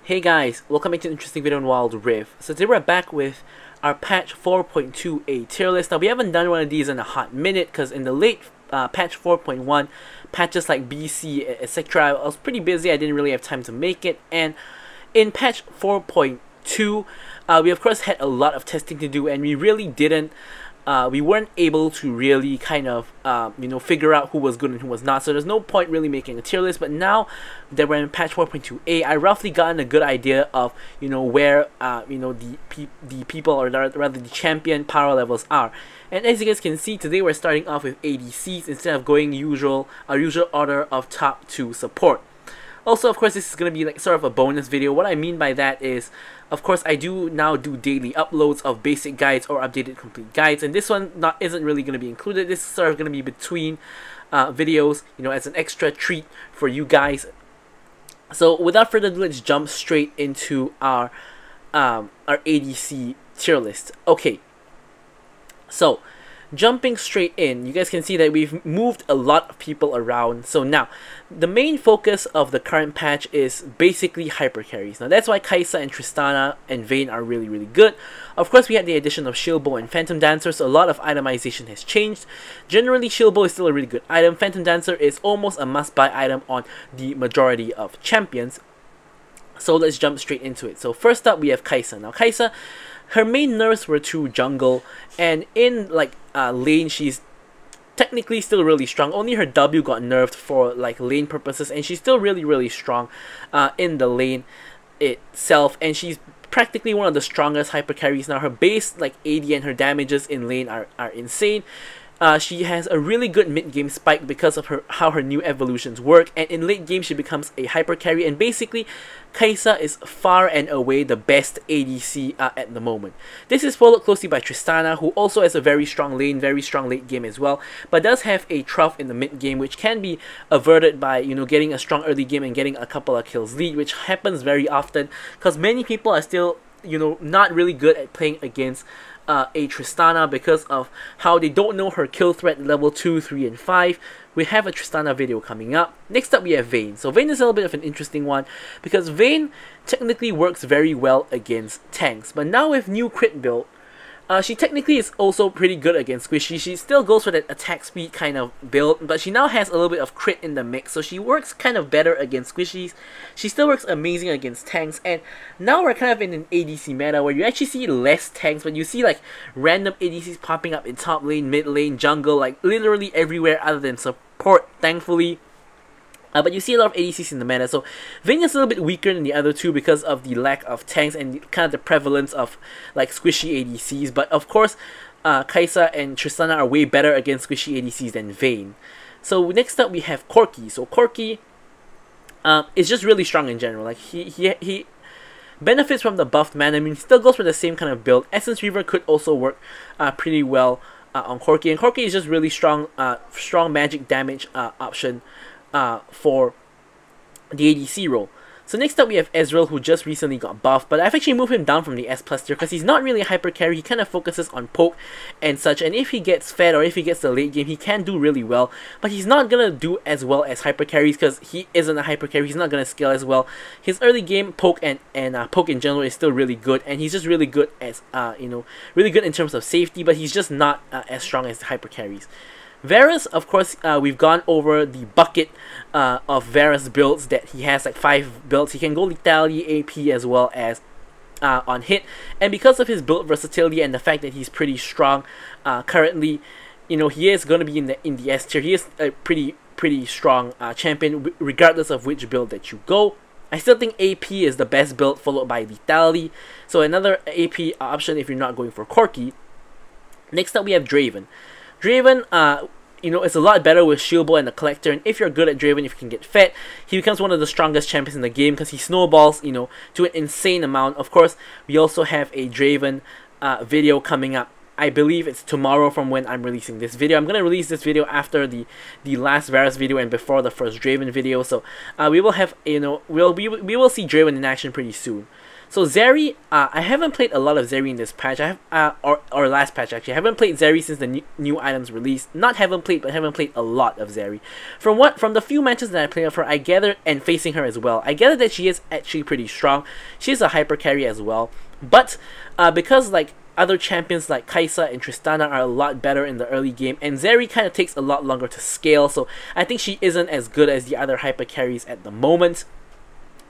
Hey guys, welcome back to an interesting video on Wild Rift. So today we're back with our patch 4.2a tier list. Now we haven't done one of these in a hot minute because in the late patch 4.1, patches like BC, etc. I was pretty busy, I didn't really have time to make it. And in patch 4.2, we of course had a lot of testing to do and we really didn't we weren't able to really kind of figure out who was good and who was not, so there's no point really making a tier list. But now that we're in patch 4.2a, I roughly gotten a good idea of where the people, or rather the champion power levels are. And as you guys can see, today we're starting off with ADCs instead of going our usual order of top to support. Also, of course, this is going to be like sort of a bonus video. What I mean by that is, of course, I do now do daily uploads of basic guides or updated complete guides, and this one isn't really going to be included. This is sort of going to be between videos, as an extra treat for you guys. So without further ado, let's jump straight into our ADC tier list. Okay, so jumping straight in, you guys can see that we've moved a lot of people around. So now, the main focus of the current patch is basically hyper carries. Now that's why Kai'Sa and Tristana and Vayne are really, really good. Of course, we had the addition of Shieldbow and Phantom Dancer, so a lot of itemization has changed. Generally, Shieldbow is still a really good item. Phantom Dancer is almost a must-buy item on the majority of champions. So let's jump straight into it. So first up, we have Kai'Sa. Now Kai'Sa, her main nerfs were to jungle, and in lane she's technically still really strong. Only her W got nerfed for lane purposes, and she's still really, really strong in the lane itself, and she's practically one of the strongest hyper carries. Now her base AD and her damages in lane are insane. She has a really good mid-game spike because of how her new evolutions work, and in late game she becomes a hyper carry, and basically Kai'Sa is far and away the best ADC at the moment. This is followed closely by Tristana, who also has a very strong lane, very strong late game as well, but does have a trough in the mid game, which can be averted by getting a strong early game and getting a couple of kills lead, which happens very often because many people are still not really good at playing against a Tristana because of how they don't know her kill threat level 2, 3, and 5. We have a Tristana video coming up. Next up, we have Vayne. So Vayne is a little bit of an interesting one because Vayne technically works very well against tanks, but now with new crit build, she technically is also pretty good against squishy. She still goes for that attack speed kind of build, but she now has a little bit of crit in the mix, so she works kind of better against squishies. She still works amazing against tanks, and now we're kind of in an ADC meta where you actually see less tanks, but you see random ADCs popping up in top lane, mid lane, jungle, literally everywhere other than support, thankfully. But you see a lot of ADCs in the meta, so Vayne is a little bit weaker than the other two because of the lack of tanks and kind of the prevalence of squishy ADCs. But of course, Kai'Sa and Tristana are way better against squishy ADCs than Vayne. So next up we have Corki. So Corki is just really strong in general. He benefits from the buffed mana. I mean, he still goes for the same kind of build. Essence Reaver could also work pretty well on Corki, and Corki is just really strong, strong magic damage option for the ADC role. So next up we have Ezreal, who just recently got buffed, but I've actually moved him down from the S+ tier because he's not really a hyper carry. He kind of focuses on poke and such, and if he gets fed or if he gets the late game, he can do really well, but he's not gonna do as well as hyper carries because he isn't a hyper carry. He's not gonna scale as well. His early game poke and poke in general is still really good, and he's just really good as really good in terms of safety, but he's just not as strong as the hyper carries. Varus, of course, we've gone over the bucket of Varus builds that he has, 5 builds. He can go lethality, AP, as well as on hit, and because of his build versatility and the fact that he's pretty strong currently, he is going to be in the S tier. He is a pretty strong champion regardless of which build that you go. I still think AP is the best build, followed by lethality, so another AP option if you're not going for Corki. Next up we have Draven. Draven, is a lot better with Shieldbow and the Collector, and if you're good at Draven, if you can get fed, he becomes one of the strongest champions in the game because he snowballs, to an insane amount. Of course, we also have a Draven video coming up. I believe it's tomorrow from when I'm releasing this video. I'm going to release this video after the last Varus video and before the first Draven video, so we will have, we will see Draven in action pretty soon. So Zeri, I haven't played a lot of Zeri in this patch. I have, or last patch actually. I haven't played Zeri since the new items released. Not haven't played, but haven't played a lot of Zeri. From the few matches that I played of her, I gathered, and facing her as well, I gathered that she is actually pretty strong. She's a hyper carry as well. But because like other champions like Kai'Sa and Tristana are a lot better in the early game, and Zeri kind of takes a lot longer to scale, so I think she isn't as good as the other hyper carries at the moment.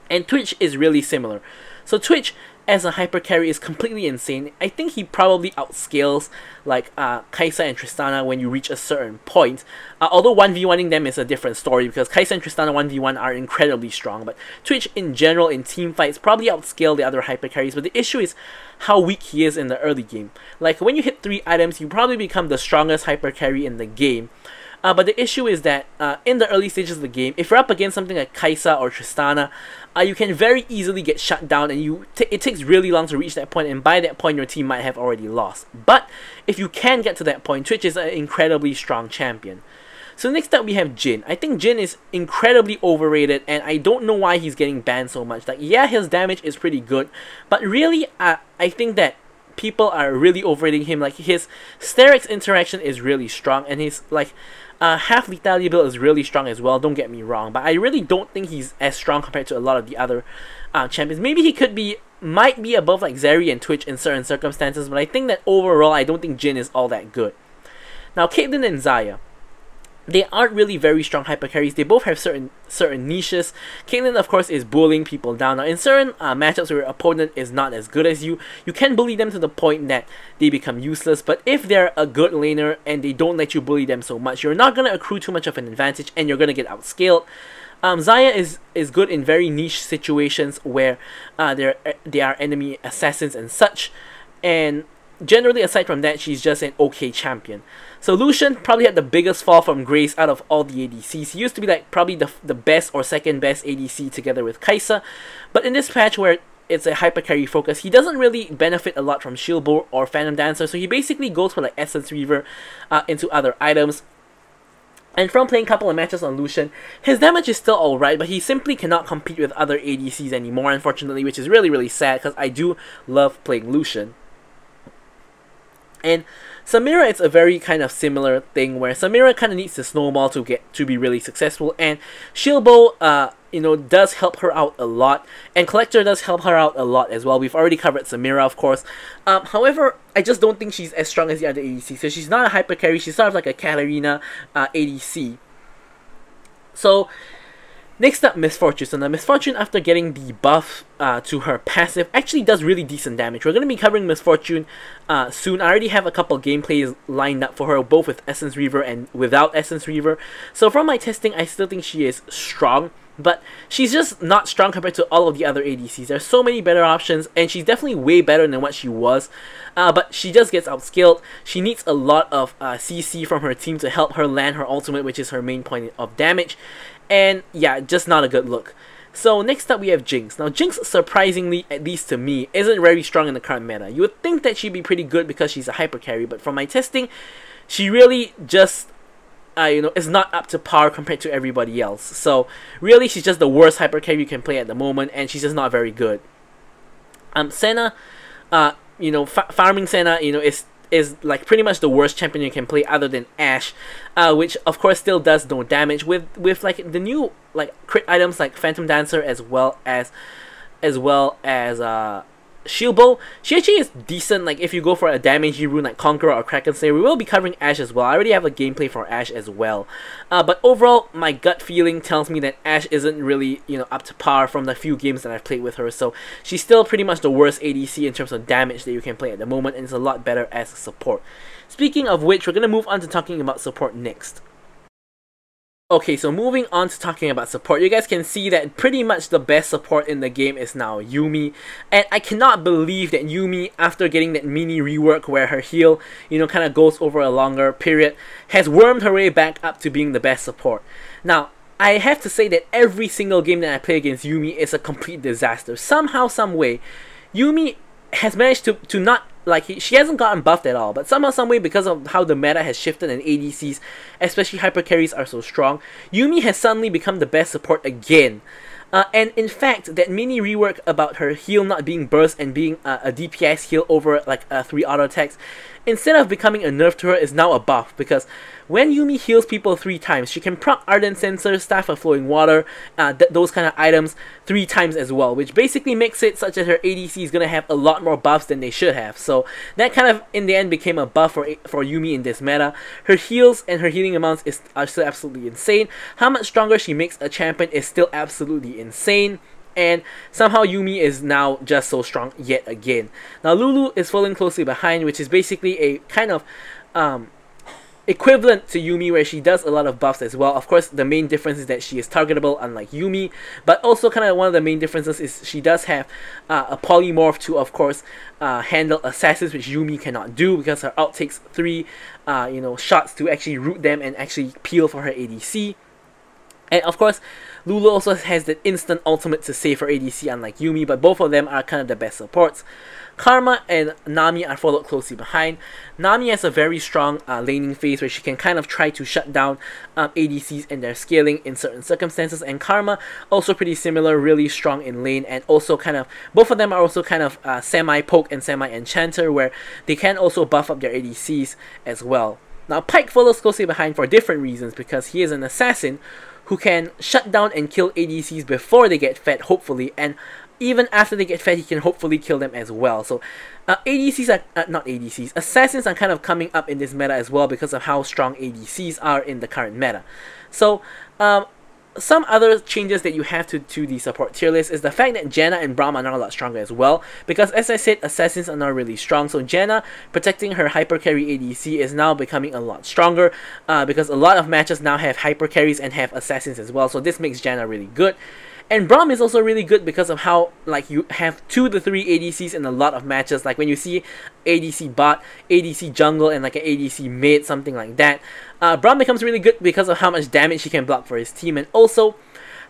And Twitch is really similar. So Twitch as a hyper carry is completely insane. I think he probably outscales like Kai'Sa and Tristana when you reach a certain point. Although 1v1ing them is a different story, because Kai'Sa and Tristana 1v1 are incredibly strong. But Twitch in general in team fights probably outscale the other hyper carries. But the issue is how weak he is in the early game. Like when you hit 3 items, you probably become the strongest hyper carry in the game. But the issue is that in the early stages of the game, if you're up against something like Kai'Sa or Tristana, you can very easily get shut down, and it takes really long to reach that point, and by that point your team might have already lost. But if you can get to that point, Twitch is an incredibly strong champion. So next up we have Jhin. I think Jhin is incredibly overrated, and I don't know why he's getting banned so much. Like, yeah, his damage is pretty good, but really I think that people are really overrating him. Like, his Sterex interaction is really strong, and his like half lethality build is really strong as well, don't get me wrong, but I really don't think he's as strong compared to a lot of the other champions. Maybe he might be above like Zeri and Twitch in certain circumstances, but I think that overall I don't think Jhin is all that good. Now Caitlyn and Xayah, they aren't really very strong hyper carries. They both have certain niches. Caitlyn, of course, is bullying people down. Now, in certain matchups where your opponent is not as good as you, you can bully them to the point that they become useless. But if they're a good laner and they don't let you bully them so much, you're not going to accrue too much of an advantage, and you're going to get outscaled. Xayah is good in very niche situations where they are enemy assassins and such. And generally, aside from that, she's just an okay champion. So Lucian probably had the biggest fall from grace out of all the ADCs. He used to be like probably the best or second best ADC together with Kai'Sa, but in this patch where it's a hyper carry focus, he doesn't really benefit a lot from Shield Bow or Phantom Dancer, so he basically goes for like Essence Reaver into other items. And from playing a couple of matches on Lucian, his damage is still alright, but he simply cannot compete with other ADCs anymore, unfortunately, which is really, really sad, because I do love playing Lucian. And Samira, it's a very kind of similar thing where Samira kind of needs to snowball to be really successful, and Shield Bow, you know, does help her out a lot, and Collector does help her out a lot as well. We've already covered Samira, of course. However, I just don't think she's as strong as the other ADCs. So she's not a hyper carry. She's sort of like a Katarina ADC. So next up, Miss Fortune. So now Miss Fortune, after getting the buff to her passive, actually does really decent damage. We're going to be covering Miss Fortune soon. I already have a couple gameplays lined up for her, both with Essence Reaver and without Essence Reaver. So from my testing, I still think she is strong, but she's just not strong compared to all of the other ADCs. There's so many better options, and she's definitely way better than what she was. But she just gets outskilled. She needs a lot of CC from her team to help her land her ultimate, which is her main point of damage. And yeah, just not a good look. So next up we have Jinx. Now Jinx, surprisingly, at least to me, isn't very strong in the current meta. You would think that she'd be pretty good because she's a hyper carry, but from my testing, she really just you know, is not up to par compared to everybody else. So really, she's just the worst hyper carry you can play at the moment, and she's just not very good. Senna, you know, farming Senna, you know, is like pretty much the worst champion you can play other than Ashe, which of course still does no damage with like the new like crit items like Phantom Dancer as well as Shield Bow. She actually is decent, like if you go for a damagey rune like Conqueror or Kraken Slayer. We will be covering Ashe as well. I already have a gameplay for Ashe as well. But overall, my gut feeling tells me that Ashe isn't really, you know, up to par from the few games that I've played with her. So she's still pretty much the worst ADC in terms of damage that you can play at the moment, and it's a lot better as a support. Speaking of which, we're going to move on to talking about support next. Okay, so moving on to talking about support, you guys can see that pretty much the best support in the game is now Yuumi. And I cannot believe that Yuumi, after getting that mini rework where her heal, you know, kind of goes over a longer period, has wormed her way back up to being the best support. Now, I have to say that every single game that I play against Yuumi is a complete disaster. Somehow, some way, Yuumi has managed to not, like, she hasn't gotten buffed at all, but somehow, some way, because of how the meta has shifted and ADCs, especially hyper carries, are so strong, Yuumi has suddenly become the best support again. And in fact, that mini rework about her heal not being burst and being a DPS heal over like 3 auto attacks, instead of becoming a nerf to her, is now a buff, because when Yuumi heals people 3 times, she can proc Ardent Sensor, Staff of Flowing Water, those kind of items 3 times as well, which basically makes it such that her ADC is going to have a lot more buffs than they should have. So that kind of, in the end, became a buff for Yuumi in this meta. Her heals and her healing amounts are still absolutely insane. How much stronger she makes a champion is still absolutely insane. And somehow Yuumi is now just so strong yet again. Now Lulu is following closely behind, which is basically a kind of equivalent to Yuumi, where she does a lot of buffs as well. Of course, the main difference is that she is targetable, unlike Yuumi, but also kind of one of the main differences is she does have a polymorph to, of course, handle assassins, which Yuumi cannot do, because her ult takes 3 shots to actually root them and actually peel for her ADC. And of course, Lulu also has the instant ultimate to save her ADC, unlike Yuumi, but both of them are kind of the best supports. Karma and Nami are followed closely behind. Nami has a very strong laning phase where she can kind of try to shut down ADCs and their scaling in certain circumstances, and Karma also pretty similar, really strong in lane, and also kind of, both of them are also kind of semi-poke and semi-enchanter, where they can also buff up their ADCs as well. Now Pyke follows closely behind for different reasons, because he is an assassin who can shut down and kill ADCs before they get fed, hopefully, and even after they get fed, he can hopefully kill them as well. So ADCs are, not ADCs, assassins are kind of coming up in this meta as well because of how strong ADCs are in the current meta. So some other changes that you have to the support tier list is the fact that Janna and Braum are now a lot stronger as well, because as I said, assassins are now really strong. So Janna protecting her hyper carry ADC is now becoming a lot stronger, because a lot of matches now have hyper carries and have assassins as well, so this makes Janna really good. And Braum is also really good because of how, like, you have 2 to 3 ADCs in a lot of matches. Like when you see ADC bot, ADC jungle, and like an ADC mid, something like that. Braum becomes really good because of how much damage he can block for his team, and also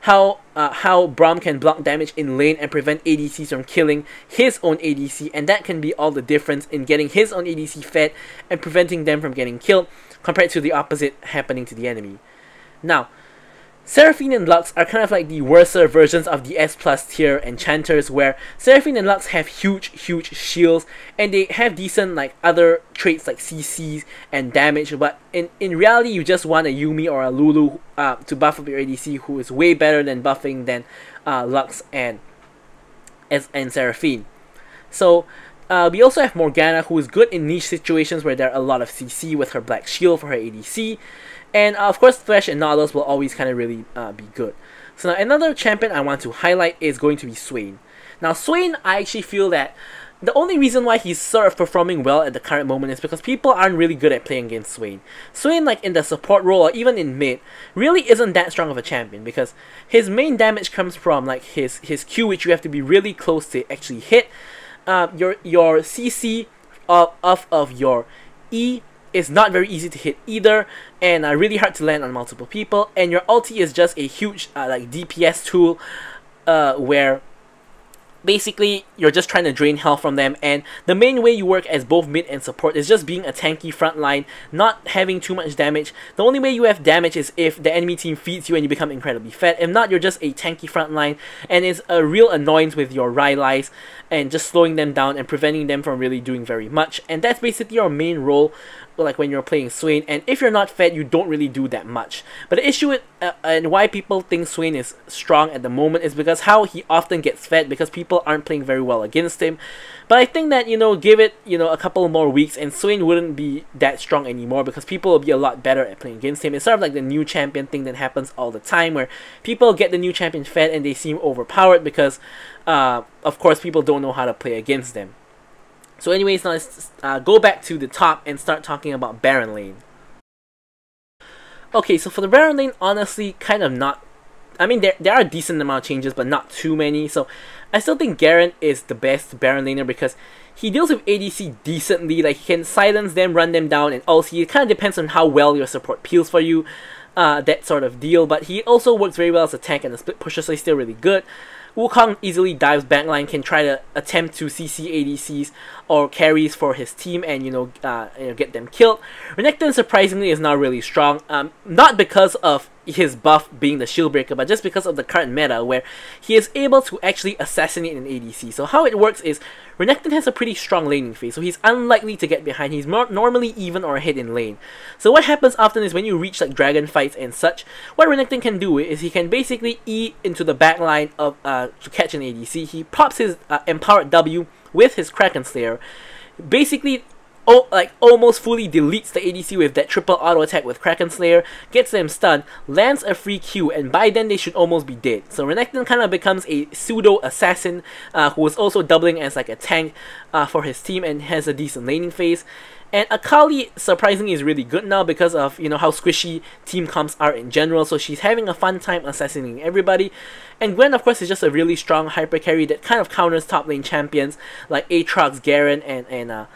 how Braum can block damage in lane and prevent ADCs from killing his own ADC, and that can be all the difference in getting his own ADC fed and preventing them from getting killed, compared to the opposite happening to the enemy. Now, Seraphine and Lux are kind of like the worser versions of the S+ tier enchanters, where Seraphine and Lux have huge shields, and they have decent like other traits like CCs and damage, but in reality you just want a Yuumi or a Lulu to buff up your ADC, who is way better than buffing than Lux and Seraphine. So we also have Morgana, who is good in niche situations where there are a lot of CC with her black shield for her ADC. And of course, Thresh and Nautilus will always kind of really be good. So now another champion I want to highlight is going to be Swain. Now Swain, I actually feel that the only reason why he's sort of performing well at the current moment is because people aren't really good at playing against Swain. Swain, like in the support role or even in mid, really isn't that strong of a champion, because his main damage comes from like his Q, which you have to be really close to actually hit. Your CC of your E is not very easy to hit either, and really hard to land on multiple people, and your ulti is just a huge like DPS tool, where basically you're just trying to drain health from them, and the main way you work as both mid and support is just being a tanky frontline, not having too much damage. The only way you have damage is if the enemy team feeds you and you become incredibly fed. If not, you're just a tanky frontline, and it's a real annoyance with your Rylai's and just slowing them down and preventing them from really doing very much. And that's basically your main role, like when you're playing Swain, and if you're not fed, you don't really do that much. But the issue with and why people think Swain is strong at the moment is because how he often gets fed, because people aren't playing very well against him. But I think that, give it, a couple more weeks and Swain wouldn't be that strong anymore, because people will be a lot better at playing against him. It's sort of like the new champion thing that happens all the time, where people get the new champion fed and they seem overpowered because, of course, people don't know how to play against them. So anyways, now let's go back to the top and start talking about Baron lane. Okay, so for the Baron lane, honestly, kind of not... I mean, there are a decent amount of changes, but not too many. So I still think Garen is the best Baron laner because he deals with ADC decently. Like, he can silence them, run them down, and also it kind of depends on how well your support peels for you. That sort of deal. But he also works very well as a tank and a split pusher, so he's still really good. Wukong easily dives backline, can try to attempt to CC ADCs or carries for his team and get them killed. Renekton surprisingly is now really strong, not because of his buff being the shield breaker, but just because of the current meta where he is able to actually assassinate an ADC. So how it works is Renekton has a pretty strong laning phase, so he's unlikely to get behind. He's normally even or ahead in lane. So what happens often is when you reach like dragon fights and such, what Renekton can do is he can basically E into the back line of to catch an ADC. He pops his empowered W with his Kraken Slayer, basically almost fully deletes the ADC with that triple auto attack with Kraken Slayer, gets them stunned, lands a free Q, and by then they should almost be dead. So Renekton kind of becomes a pseudo assassin who is also doubling as like a tank for his team and has a decent laning phase. And Akali surprisingly is really good now because of, you know, how squishy team comps are in general, so she's having a fun time assassinating everybody. And Gwen, of course, is just a really strong hyper carry that kind of counters top lane champions like Aatrox, Garen, and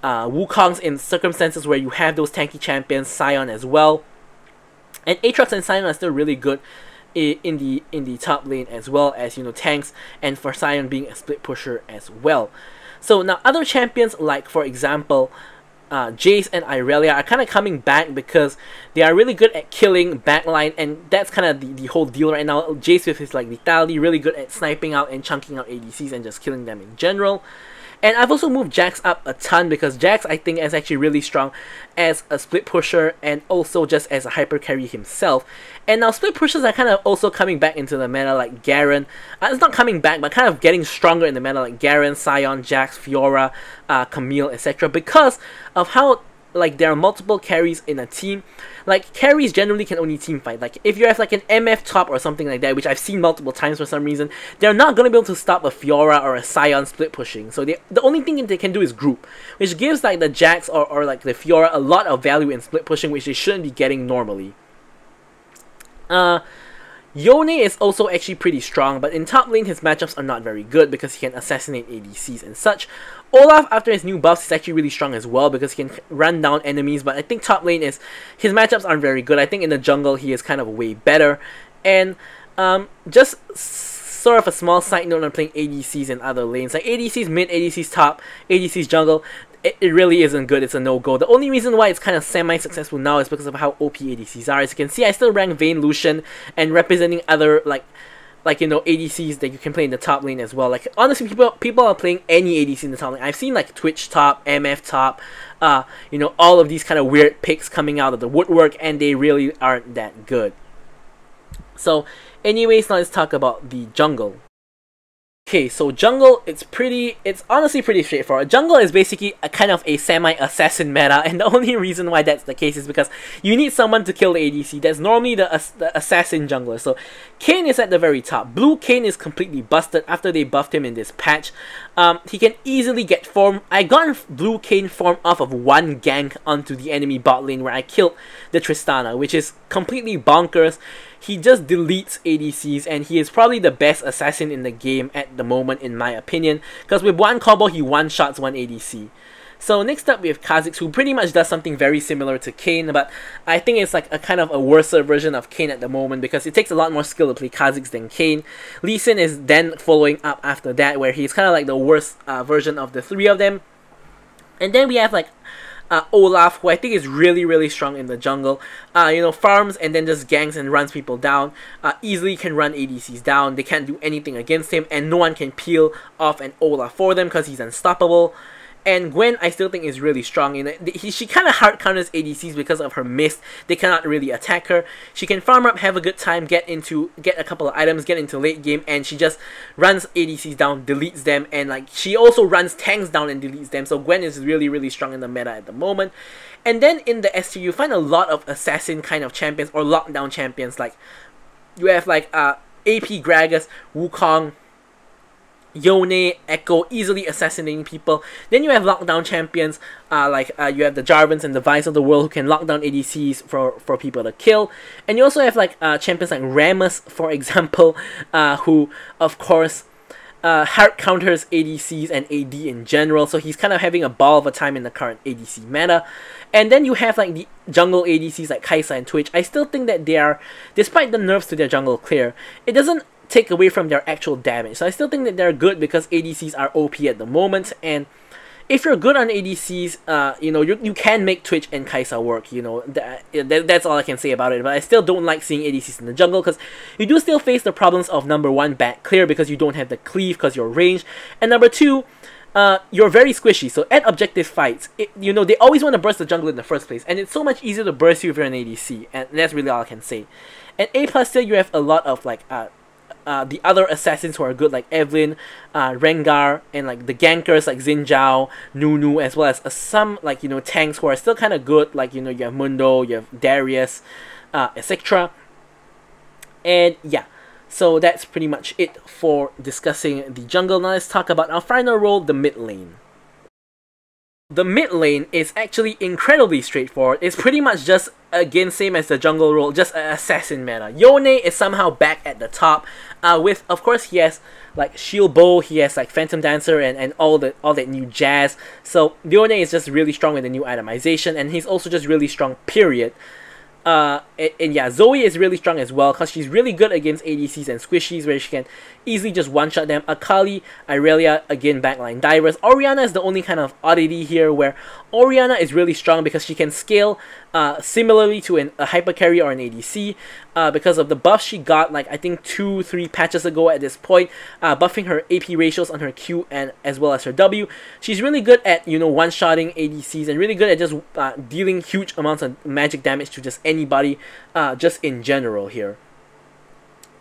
Wukong's in circumstances where you have those tanky champions, Sion as well. And Aatrox and Sion are still really good in the top lane as well as, you know, tanks, and for Sion being a split pusher as well. So now other champions like, for example, Jace and Irelia are kind of coming back because they are really good at killing backline, and that's kind of the whole deal right now. Jace with his like lethality, really good at sniping out and chunking out ADCs and just killing them in general. And I've also moved Jax up a ton because Jax, I think, is actually really strong as a split pusher and also just as a hyper carry himself. And now split pushers are kind of also coming back into the meta, like Garen. It's not coming back, but kind of getting stronger in the meta, like Garen, Sion, Jax, Fiora, Camille, etc. because of how like there are multiple carries in a team. Like carries generally can only team fight. Like if you have like an MF top or something like that, which I've seen multiple times for some reason, they're not going to be able to stop a Fiora or a Sion split pushing. So the only thing they can do is group, which gives like the Jax or like the Fiora a lot of value in split pushing, which they shouldn't be getting normally. Yone is also actually pretty strong, but in top lane his matchups are not very good because he can assassinate ADCs and such. Olaf, after his new buffs, is actually really strong as well because he can run down enemies, but I think top lane his matchups aren't very good. I think in the jungle he is kind of way better. And just sort of a small side note on playing ADCs in other lanes, like ADCs mid, ADCs top, ADCs jungle, it really isn't good. It's a no-go. The only reason why it's kind of semi-successful now is because of how OP ADCs are. As you can see, I still rank Vayne Lucian and representing other like you know, ADCs that you can play in the top lane as well. Like honestly, people are playing any ADC in the top lane. I've seen like Twitch top, MF top, you know, all of these kind of weird picks coming out of the woodwork, and they really aren't that good. So anyways, now let's talk about the jungle. Okay, so jungle, it's honestly pretty straightforward. Jungle is basically a kind of a semi-assassin meta, and the only reason why that's the case is because you need someone to kill the ADC. That's normally the assassin jungler. So Kayn is at the very top. Blue Kayn is completely busted after they buffed him in this patch. He can easily get form. I got Blue Kayn form off of one gank onto the enemy bot lane where I killed the Tristana, which is completely bonkers. He just deletes ADCs, and he is probably the best assassin in the game at the moment, in my opinion, because with one combo he one-shots one ADC. So next up we have Kha'Zix, who pretty much does something very similar to Kayn, but I think it's like a kind of a worse version of Kayn at the moment because it takes a lot more skill to play Kha'Zix than Kayn. Lee Sin is then following up after that, where he's kind of like the worst version of the three of them. And then we have like Olaf, who I think is really strong in the jungle. You know, farms and then just ganks and runs people down. Easily can run ADCs down. They can't do anything against him, and no one can peel off an Olaf for them because he's unstoppable. And Gwen, I still think, is really strong. She kind of hard counters ADCs because of her mist. They cannot really attack her. She can farm up, have a good time, get a couple of items, get into late game, and she just runs ADCs down, deletes them, and like she also runs tanks down and deletes them. So Gwen is really strong in the meta at the moment. And then in the S tier, you find a lot of assassin kind of champions or lockdown champions. Like you have like AP Gragas, Wukong, Yone, Echo, easily assassinating people. Then you have lockdown champions like you have the Jarvans and the Vice of the world who can lock down ADCs for people to kill. And you also have like champions like Rammus, for example, who of course hard counters ADCs and AD in general, so he's kind of having a ball of a time in the current ADC meta. And then you have like the jungle ADCs like Kai'Sa and Twitch. I still think that they are, despite the nerfs to their jungle clear, it doesn't take away from their actual damage. So I still think that they're good because ADCs are OP at the moment, and if you're good on ADCs, you know, you can make Twitch and Kai'Sa work, you know, that's all I can say about it. But I still don't like seeing ADCs in the jungle, because you do still face the problems of number 1, back clear, because you don't have the cleave because you're ranged, and number 2, you're very squishy. So at objective fights, you know, they always want to burst the jungle in the first place, and it's so much easier to burst you if you're an ADC, and that's really all I can say. And A plus still, you have a lot of like the other assassins who are good, like Evelyn, Rengar, and like the gankers like Xin Zhao, Nunu, as well as some like, you know, tanks who are still kind of good, like, you know, you have Mundo, you have Darius, etc. And yeah, so that's pretty much it for discussing the jungle. Now let's talk about our final role, the mid lane. The mid lane is actually incredibly straightforward. It's pretty much just, again, same as the jungle role, just an assassin meta. Yone is somehow back at the top, with, of course, he has like Shield Bow, he has like Phantom Dancer, and all that new jazz. So Yone is just really strong with the new itemization, and he's also just really strong, period. And yeah, Zoe is really strong as well, because she's really good against ADCs and squishies, where she can easily just one-shot them. Akali, Irelia, again, backline divers. Orianna is the only kind of oddity here, where Orianna is really strong because she can scale similarly to a hyper carry or an ADC, because of the buff she got, like I think 2-3 patches ago at this point, buffing her AP ratios on her Q and as well as her W. She's really good at, you know, one-shotting ADCs, and really good at just dealing huge amounts of magic damage to just anybody, just in general here.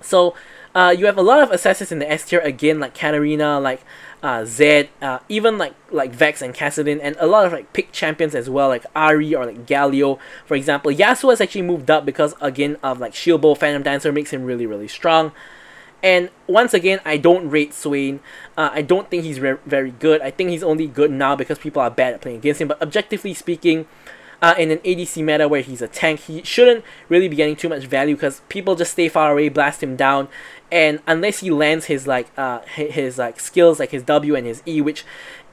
So you have a lot of assassins in the S tier, again, like Katarina, like Zed, even like Vex and Kassadin, and a lot of like pick champions as well, like Ahri or like Galio, for example. Yasuo has actually moved up because, again, of like Shield Bow, Phantom Dancer makes him really, really strong. And once again, I don't rate Swain. I don't think he's very good. I think he's only good now because people are bad at playing against him. But objectively speaking, in an ADC meta where he's a tank, he shouldn't really be getting too much value, because people just stay far away, blast him down, and unless he lands his like skills like his W and his E, which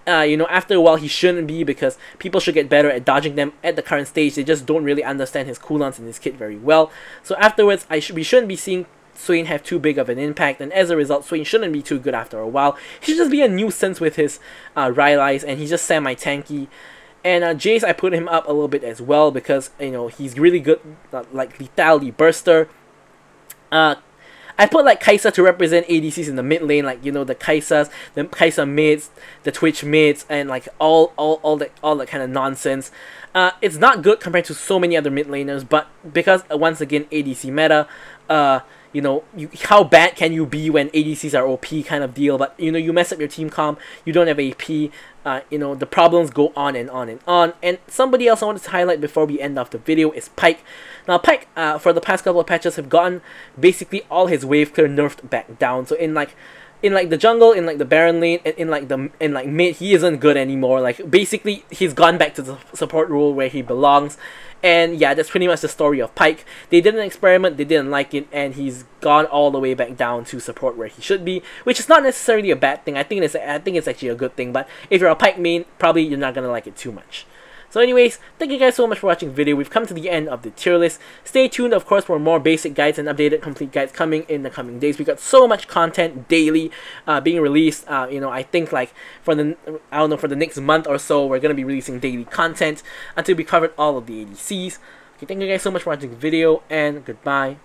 you know, after a while he shouldn't be, because people should get better at dodging them at the current stage. They just don't really understand his cooldowns and his kit very well. So afterwards, we shouldn't be seeing Swain have too big of an impact, and as a result, Swain shouldn't be too good after a while. He should just be a nuisance with his Rylai's, and he's just semi-tanky. And Jace, I put him up a little bit as well, because, you know, he's really good, like lethality burster. I put like Kai'Sa to represent ADCs in the mid lane, like, you know, the Kai'Sa mids, the Twitch mids, and like all that kind of nonsense. It's not good compared to so many other mid laners, but because once again ADC meta, you know, how bad can you be when ADCs are OP kind of deal, but you know, you mess up your team comp, you don't have AP, you know, the problems go on and on and on. And somebody else I wanted to highlight before we end off the video is Pyke. Now Pyke, for the past couple of patches, have gotten basically all his wave clear nerfed back down. So in like the jungle, in like the Baron lane, and in like mid, he isn't good anymore. Like basically he's gone back to the support role where he belongs. And yeah, that's pretty much the story of Pyke. They did an experiment, they didn't like it, and he's gone all the way back down to support where he should be, which is not necessarily a bad thing. I think it's actually a good thing, but if you're a Pyke main, probably you're not gonna like it too much. So anyways, thank you guys so much for watching the video. We've come to the end of the tier list. Stay tuned, of course, for more basic guides and updated complete guides coming in the coming days. We got so much content daily being released. You know, I think like for the next month or so, we're gonna be releasing daily content until we covered all of the ADCs. Okay, thank you guys so much for watching the video, and goodbye.